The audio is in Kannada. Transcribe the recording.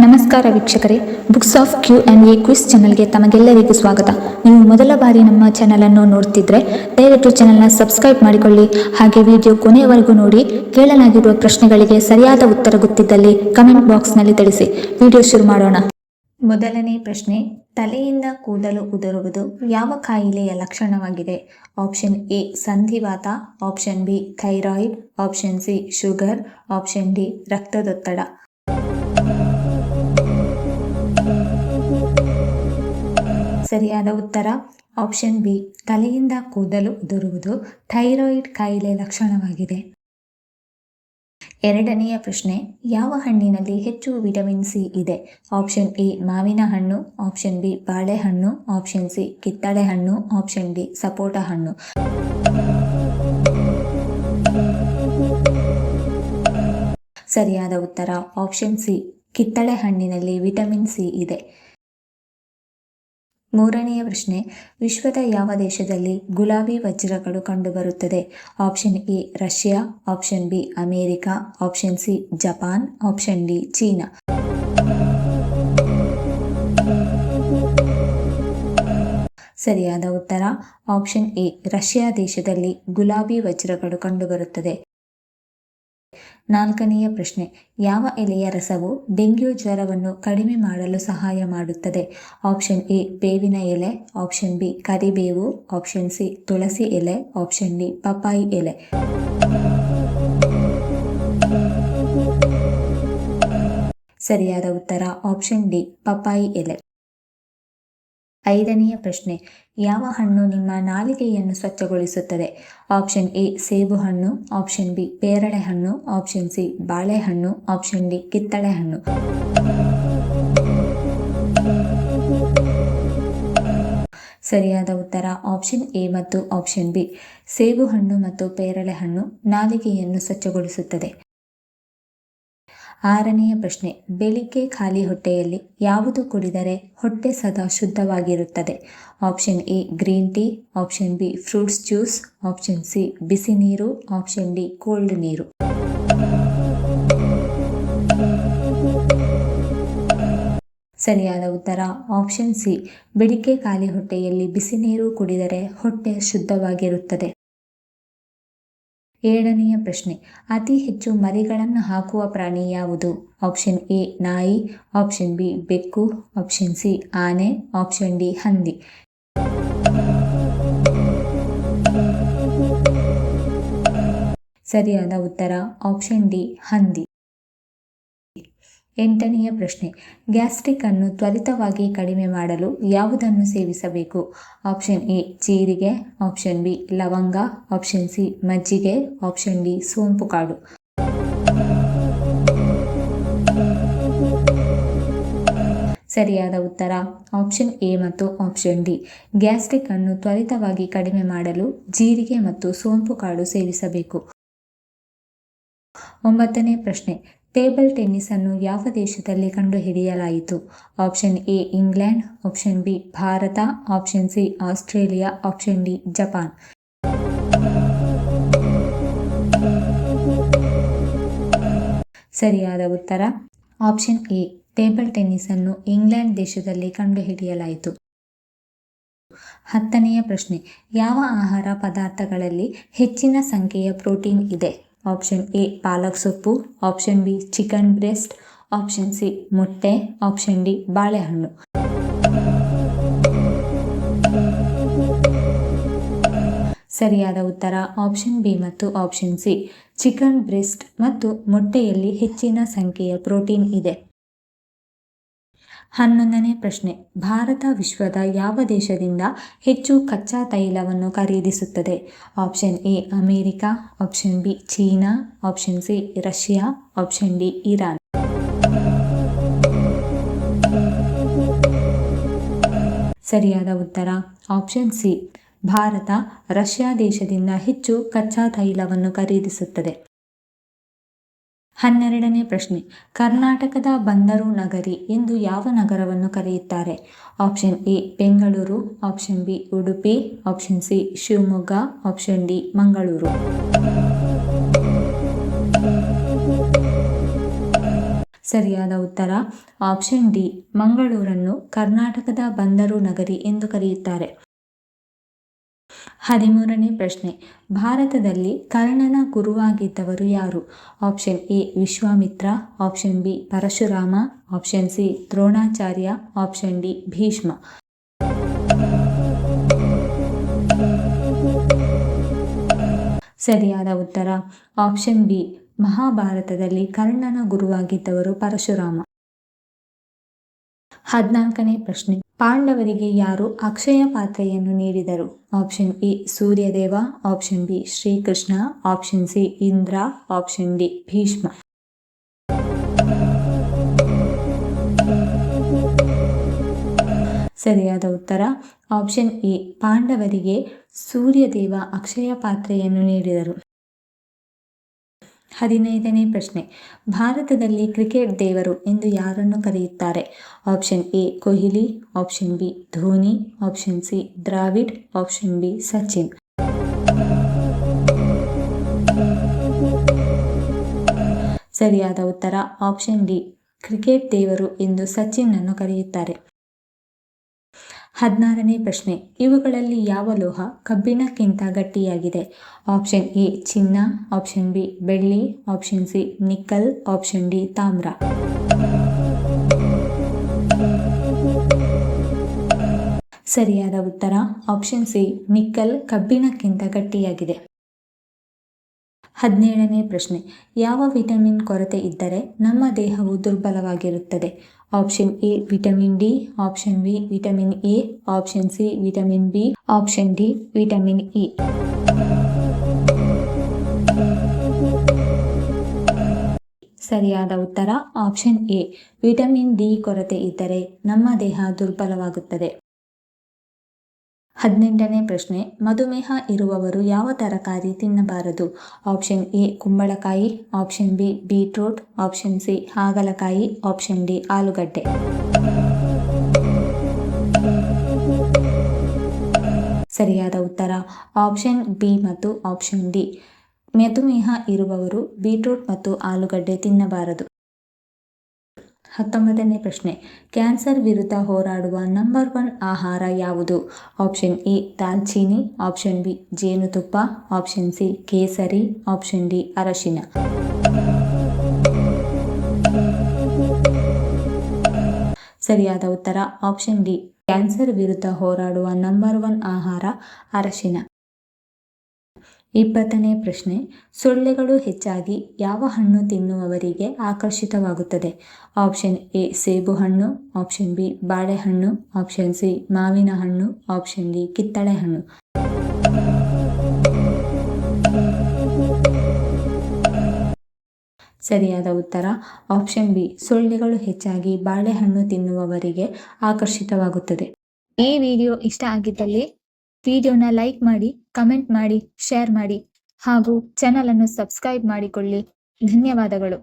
ನಮಸ್ಕಾರ ವೀಕ್ಷಕರೇ, ಬುಕ್ಸ್ ಆಫ್ Q&A ಕ್ವಿಸ್ ಚಾನಲ್ಗೆ ತಮಗೆಲ್ಲರಿಗೂ ಸ್ವಾಗತ. ನೀವು ಮೊದಲ ಬಾರಿ ನಮ್ಮ ಚಾನಲ್ ಅನ್ನು ನೋಡ್ತಿದ್ರೆ ದಯವಿಟ್ಟು ಚಾನಲ್ನ ಸಬ್ಸ್ಕ್ರೈಬ್ ಮಾಡಿಕೊಳ್ಳಿ. ಹಾಗೆ ವಿಡಿಯೋ ಕೊನೆಯವರೆಗೂ ನೋಡಿ. ಕೇಳಲಾಗಿರುವ ಪ್ರಶ್ನೆಗಳಿಗೆ ಸರಿಯಾದ ಉತ್ತರ ಗೊತ್ತಿದ್ದಲ್ಲಿ ಕಮೆಂಟ್ ಬಾಕ್ಸ್ನಲ್ಲಿ ತಿಳಿಸಿ. ವಿಡಿಯೋ ಶುರು ಮಾಡೋಣ. ಮೊದಲನೇ ಪ್ರಶ್ನೆ, ತಲೆಯಿಂದ ಕೂದಲು ಉದುರುವುದು ಯಾವ ಕಾಯಿಲೆಯ ಲಕ್ಷಣವಾಗಿದೆ? ಆಪ್ಷನ್ ಎ ಸಂಧಿವಾತ, option B thyroid, option C sugar, option D ರಕ್ತದೊತ್ತಡ. ಸರಿಯಾದ ಉತ್ತರ ಆಪ್ಷನ್ ಬಿ, ತಲೆಯಿಂದ ಕೂದಲು ಉದುರುವುದು ಥೈರಾಯ್ಡ್ ಕಾಯಿಲೆ ಲಕ್ಷಣವಾಗಿದೆ. ಎರಡನೆಯ ಪ್ರಶ್ನೆ, ಯಾವ ಹಣ್ಣಿನಲ್ಲಿ ಹೆಚ್ಚು ವಿಟಮಿನ್ ಸಿ ಇದೆ? ಆಪ್ಷನ್ ಎ ಮಾವಿನ ಹಣ್ಣು, ಆಪ್ಷನ್ ಬಿ ಬಾಳೆಹಣ್ಣು, ಆಪ್ಷನ್ ಸಿ ಕಿತ್ತಳೆ ಹಣ್ಣು, ಆಪ್ಷನ್ ಡಿ ಸಪೋಟ ಹಣ್ಣು. ಸರಿಯಾದ ಉತ್ತರ ಆಪ್ಷನ್ ಸಿ, ಕಿತ್ತಳೆ ಹಣ್ಣಿನಲ್ಲಿ ವಿಟಮಿನ್ ಸಿ ಇದೆ. ಮೂರನೆಯ ಪ್ರಶ್ನೆ, ವಿಶ್ವದ ಯಾವ ದೇಶದಲ್ಲಿ ಗುಲಾಬಿ ವಜ್ರಗಳು ಕಂಡುಬರುತ್ತದೆ? Option A Russia, option B America, option C Japan, option D China. ಸರಿಯಾದ ಉತ್ತರ ಆಪ್ಷನ್ ಎ, ರಷ್ಯಾ ದೇಶದಲ್ಲಿ ಗುಲಾಬಿ ವಜ್ರಗಳು ಕಂಡುಬರುತ್ತದೆ. ನಾಲ್ಕನೆಯ ಪ್ರಶ್ನೆ, ಯಾವ ಎಲೆಯ ರಸವು ಡೆಂಗ್ಯೂ ಜ್ವರವನ್ನು ಕಡಿಮೆ ಮಾಡಲು ಸಹಾಯ ಮಾಡುತ್ತದೆ? ಆಪ್ಷನ್ ಎ ಬೇವಿನ ಎಲೆ, ಆಪ್ಷನ್ ಬಿ ಕರಿಬೇವು, ಆಪ್ಷನ್ ಸಿ ತುಳಸಿ ಎಲೆ, ಆಪ್ಷನ್ ಡಿ ಪಪ್ಪಾಯಿ ಎಲೆ. ಸರಿಯಾದ ಉತ್ತರ ಆಪ್ಷನ್ ಡಿ ಪಪ್ಪಾಯಿ ಎಲೆ. ಐದನೆಯ ಪ್ರಶ್ನೆ, ಯಾವ ಹಣ್ಣು ನಿಮ್ಮ ನಾಲಿಗೆಯನ್ನು ಸ್ವಚ್ಛಗೊಳಿಸುತ್ತದೆ? ಆಪ್ಷನ್ ಎ ಸೇಬು ಹಣ್ಣು, ಆಪ್ಷನ್ ಬಿ ಪೇರಳೆ ಹಣ್ಣು, ಆಪ್ಷನ್ ಸಿ ಬಾಳೆಹಣ್ಣು, ಆಪ್ಷನ್ ಡಿ ಕಿತ್ತಳೆ ಹಣ್ಣು. ಸರಿಯಾದ ಉತ್ತರ ಆಪ್ಷನ್ ಎ ಮತ್ತು ಆಪ್ಷನ್ ಬಿ, ಸೇಬು ಹಣ್ಣು ಮತ್ತು ಪೇರಳೆ ಹಣ್ಣು ನಾಲಿಗೆಯನ್ನು ಸ್ವಚ್ಛಗೊಳಿಸುತ್ತದೆ. ಆರನೆಯ ಪ್ರಶ್ನೆ, ಬೆಳಿಗ್ಗೆ ಖಾಲಿ ಹೊಟ್ಟೆಯಲ್ಲಿ ಯಾವುದು ಕುಡಿದರೆ ಹೊಟ್ಟೆ ಸದಾ ಶುದ್ಧವಾಗಿರುತ್ತದೆ? Option A green tea, option B fruits juice, option C ಬಿಸಿ ನೀರು, ಆಪ್ಷನ್ ಡಿ ಕೋಲ್ಡ್ ನೀರು. ಸರಿಯಾದ ಉತ್ತರ ಆಪ್ಷನ್ ಸಿ, ಬೆಳಿಗ್ಗೆ ಖಾಲಿ ಹೊಟ್ಟೆಯಲ್ಲಿ ಬಿಸಿ ನೀರು ಕುಡಿದರೆ ಹೊಟ್ಟೆ ಶುದ್ಧವಾಗಿರುತ್ತದೆ. ಏಳನೆಯ ಪ್ರಶ್ನೆ, ಅತಿ ಹೆಚ್ಚು ಮರಿಗಳನ್ನು ಹಾಕುವ ಪ್ರಾಣಿ ಯಾವುದು? ಆಪ್ಷನ್ ಎ ನಾಯಿ, ಆಪ್ಷನ್ ಬಿ ಬೆಕ್ಕು, ಆಪ್ಷನ್ ಸಿ ಆನೆ, ಆಪ್ಷನ್ ಡಿ ಹಂದಿ. ಸರಿಯಾದ ಉತ್ತರ ಆಪ್ಷನ್ ಡಿ ಹಂದಿ. ಎಂಟನೆಯ ಪ್ರಶ್ನೆ, ಗ್ಯಾಸ್ಟ್ರಿಕ್ ಅನ್ನು ತ್ವರಿತವಾಗಿ ಕಡಿಮೆ ಮಾಡಲು ಯಾವುದನ್ನು ಸೇವಿಸಬೇಕು? ಆಪ್ಷನ್ ಎ ಜೀರಿಗೆ, ಆಪ್ಷನ್ ಬಿ ಲವಂಗ, ಆಪ್ಷನ್ ಸಿ ಮಜ್ಜಿಗೆ, ಆಪ್ಷನ್ ಡಿ ಸೋಂಪು ಕಾಳು. ಸರಿಯಾದ ಉತ್ತರ ಆಪ್ಷನ್ ಎ ಮತ್ತು ಆಪ್ಷನ್ ಡಿ. ಗ್ಯಾಸ್ಟ್ರಿಕ್ ಅನ್ನು ತ್ವರಿತವಾಗಿ ಕಡಿಮೆ ಮಾಡಲು ಜೀರಿಗೆ ಮತ್ತು ಸೋಂಪು ಕಾಳು ಸೇವಿಸಬೇಕು. ಒಂಬತ್ತನೇ ಪ್ರಶ್ನೆ, ಟೇಬಲ್ ಟೆನ್ನಿಸ್ ಅನ್ನು ಯಾವ ದೇಶದಲ್ಲಿ ಕಂಡುಹಿಡಿಯಲಾಯಿತು? Option A England, option B ಭಾರತ, option C Australia, option D Japan. ಸರಿಯಾದ ಉತ್ತರ ಆಪ್ಷನ್ ಎ, ಟೇಬಲ್ ಟೆನ್ನಿಸ್ ಅನ್ನು ಇಂಗ್ಲೆಂಡ್ ದೇಶದಲ್ಲಿ ಕಂಡುಹಿಡಿಯಲಾಯಿತು. ಹತ್ತನೆಯ ಪ್ರಶ್ನೆ, ಯಾವ ಆಹಾರ ಪದಾರ್ಥಗಳಲ್ಲಿ ಹೆಚ್ಚಿನ ಸಂಖ್ಯೆಯ ಪ್ರೋಟೀನ್ ಇದೆ? ಆಪ್ಷನ್ ಎ ಪಾಲಕ್ ಸೊಪ್ಪು, option B chicken breast, option C ಮೊಟ್ಟೆ, ಆಪ್ಷನ್ ಡಿ ಬಾಳೆಹಣ್ಣು. ಸರಿಯಾದ ಉತ್ತರ ಆಪ್ಷನ್ ಬಿ ಮತ್ತು ಆಪ್ಷನ್ ಸಿ, ಚಿಕನ್ ಬ್ರೆಸ್ಟ್ ಮತ್ತು ಮೊಟ್ಟೆಯಲ್ಲಿ ಹೆಚ್ಚಿನ ಸಂಖ್ಯೆಯ ಪ್ರೋಟೀನ್ ಇದೆ. 11ನೇ ಪ್ರಶ್ನೆ, ಭಾರತ ವಿಶ್ವದ ಯಾವ ದೇಶದಿಂದ ಹೆಚ್ಚು ಕಚ್ಚಾ ತೈಲವನ್ನು ಖರೀದಿಸುತ್ತದೆ? Option A America, option B China, option C Russia, option D Iran. ಸರಿಯಾದ ಉತ್ತರ ಆಪ್ಷನ್ ಸಿ, ಭಾರತ ರಷ್ಯಾ ದೇಶದಿಂದ ಹೆಚ್ಚು ಕಚ್ಚಾ ತೈಲವನ್ನು ಖರೀದಿಸುತ್ತದೆ. 12ನೇ ಪ್ರಶ್ನೆ, ಕರ್ನಾಟಕದ ಬಂದರು ನಗರಿ ಎಂದು ಯಾವ ನಗರವನ್ನು ಕರೆಯುತ್ತಾರೆ? Option A Bengaluru, option B Udupi, option C Shivamogga, option D Mangaluru. ಸರಿಯಾದ ಉತ್ತರ ಆಪ್ಷನ್ ಡಿ, ಮಂಗಳೂರನ್ನು ಕರ್ನಾಟಕದ ಬಂದರು ನಗರಿ ಎಂದು ಕರೆಯುತ್ತಾರೆ. 13ನೇ ಪ್ರಶ್ನೆ, ಭಾರತದಲ್ಲಿ ಕರ್ಣನ ಗುರುವಾಗಿದ್ದವರು ಯಾರು? Option A Vishwamitra, option B Parashurama, option C Dronacharya, option D Bhishma. ಸರಿಯಾದ ಉತ್ತರ ಆಪ್ಷನ್ ಬಿ, ಮಹಾಭಾರತದಲ್ಲಿ ಕರ್ಣನ ಗುರುವಾಗಿದ್ದವರು ಪರಶುರಾಮ. 14ನೇ ಪ್ರಶ್ನೆ, ಪಾಂಡವರಿಗೆ ಯಾರು ಅಕ್ಷಯ ಪಾತ್ರೆಯನ್ನು ನೀಡಿದರು? Option A Suryadeva, option B Shrikrishna, option C Indra, option D Bhishma. ಸರಿಯಾದ ಉತ್ತರ ಆಪ್ಷನ್ ಎ, ಪಾಂಡವರಿಗೆ ಸೂರ್ಯದೇವ ಅಕ್ಷಯ ಪಾತ್ರೆಯನ್ನು ನೀಡಿದರು. 15ನೇ ಪ್ರಶ್ನೆ, ಭಾರತದಲ್ಲಿ ಕ್ರಿಕೆಟ್ ದೇವರು ಎಂದು ಯಾರನ್ನು ಕರೆಯುತ್ತಾರೆ? Option A Kohli, option B Dhoni, option C Dravid, option B Sachin. ಸರಿಯಾದ ಉತ್ತರ ಆಪ್ಷನ್ ಡಿ, ಕ್ರಿಕೆಟ್ ದೇವರು ಎಂದು ಸಚಿನ್ ಅನ್ನು ಕರೆಯುತ್ತಾರೆ. 16ನೇ ಪ್ರಶ್ನೆ, ಇವುಗಳಲ್ಲಿ ಯಾವ ಲೋಹ ಕಬ್ಬಿಣಕ್ಕಿಂತ ಗಟ್ಟಿಯಾಗಿದೆ? ಆಪ್ಷನ್ ಎ ಚಿನ್ನ, ಆಪ್ಷನ್ ಬಿ ಬೆಳ್ಳಿ, option C nickel, option D ತಾಮ್ರ. ಸರಿಯಾದ ಉತ್ತರ ಆಪ್ಷನ್ ಸಿ, ನಿಕ್ಕಲ್ ಕಬ್ಬಿಣಕ್ಕಿಂತ ಗಟ್ಟಿಯಾಗಿದೆ. 17ನೇ ಪ್ರಶ್ನೆ, ಯಾವ ವಿಟಮಿನ್ ಕೊರತೆ ಇದ್ದರೆ ನಮ್ಮ ದೇಹವು ದುರ್ಬಲವಾಗಿರುತ್ತದೆ? Option A vitamin D, option B vitamin A, option C vitamin B, option D vitamin E. ಸರಿಯಾದ ಉತ್ತರ ಆಪ್ಷನ್ ಎ, ವಿಟಮಿನ್ ಡಿ ಕೊರತೆ ಇದ್ದರೆ ನಮ್ಮ ದೇಹ ದುರ್ಬಲವಾಗುತ್ತದೆ. 18ನೇ ಪ್ರಶ್ನೆ, ಮಧುಮೇಹ ಇರುವವರು ಯಾವ ತರಕಾರಿ ತಿನ್ನಬಾರದು? ಆಪ್ಷನ್ ಎ ಕುಂಬಳಕಾಯಿ, option B beetroot, option C ಹಾಗಲಕಾಯಿ, ಆಪ್ಷನ್ ಡಿ ಆಲೂಗಡ್ಡೆ. ಸರಿಯಾದ ಉತ್ತರ ಆಪ್ಷನ್ ಬಿ ಮತ್ತು ಆಪ್ಷನ್ ಡಿ. ಮಧುಮೇಹ ಇರುವವರು ಬೀಟ್ರೂಟ್ ಮತ್ತು ಆಲೂಗಡ್ಡೆ ತಿನ್ನಬಾರದು. 19ನೇ ಪ್ರಶ್ನೆ, ಕ್ಯಾನ್ಸರ್ ವಿರುದ್ಧ ಹೋರಾಡುವ ನಂಬರ್ 1 ಆಹಾರ ಯಾವುದು? ಆಪ್ಷನ್ ಎ ದಾಲ್ಚೀನಿ, ಆಪ್ಷನ್ ಬಿ ಜೇನುತುಪ್ಪ, ಆಪ್ಷನ್ ಸಿ ಕೇಸರಿ, ಆಪ್ಷನ್ ಡಿ ಅರಶಿನ. ಸರಿಯಾದ ಉತ್ತರ ಆಪ್ಷನ್ ಡಿ, ಕ್ಯಾನ್ಸರ್ ವಿರುದ್ಧ ಹೋರಾಡುವ ನಂಬರ್ 1 ಆಹಾರ ಅರಶಿನ. 20ನೇ ಪ್ರಶ್ನೆ, ಸೊಳ್ಳೆಗಳು ಹೆಚ್ಚಾಗಿ ಯಾವ ಹಣ್ಣು ತಿನ್ನುವವರಿಗೆ ಆಕರ್ಷಿತವಾಗುತ್ತದೆ? ಆಪ್ಷನ್ ಎ ಸೇಬು ಹಣ್ಣು, ಆಪ್ಷನ್ ಬಿ ಬಾಳೆಹಣ್ಣು, ಆಪ್ಷನ್ ಸಿ ಮಾವಿನ ಹಣ್ಣು, ಆಪ್ಷನ್ ಡಿ ಕಿತ್ತಳೆ ಹಣ್ಣು. ಸರಿಯಾದ ಉತ್ತರ ಆಪ್ಷನ್ ಬಿ, ಸೊಳ್ಳೆಗಳು ಹೆಚ್ಚಾಗಿ ಬಾಳೆಹಣ್ಣು ತಿನ್ನುವವರಿಗೆ ಆಕರ್ಷಿತವಾಗುತ್ತದೆ. ಈ ವಿಡಿಯೋ ಇಷ್ಟ ಆಗಿದ್ದಲ್ಲಿ ವಿಡಿಯೋನ ಲೈಕ್ ಮಾಡಿ, ಕಮೆಂಟ್ ಮಾಡಿ, ಶೇರ್ ಮಾಡಿ ಹಾಗೂ ಚಾನಲ್ ಅನ್ನು ಸಬ್ಸ್ಕ್ರೈಬ್ ಮಾಡಿಕೊಳ್ಳಿ. ಧನ್ಯವಾದಗಳು.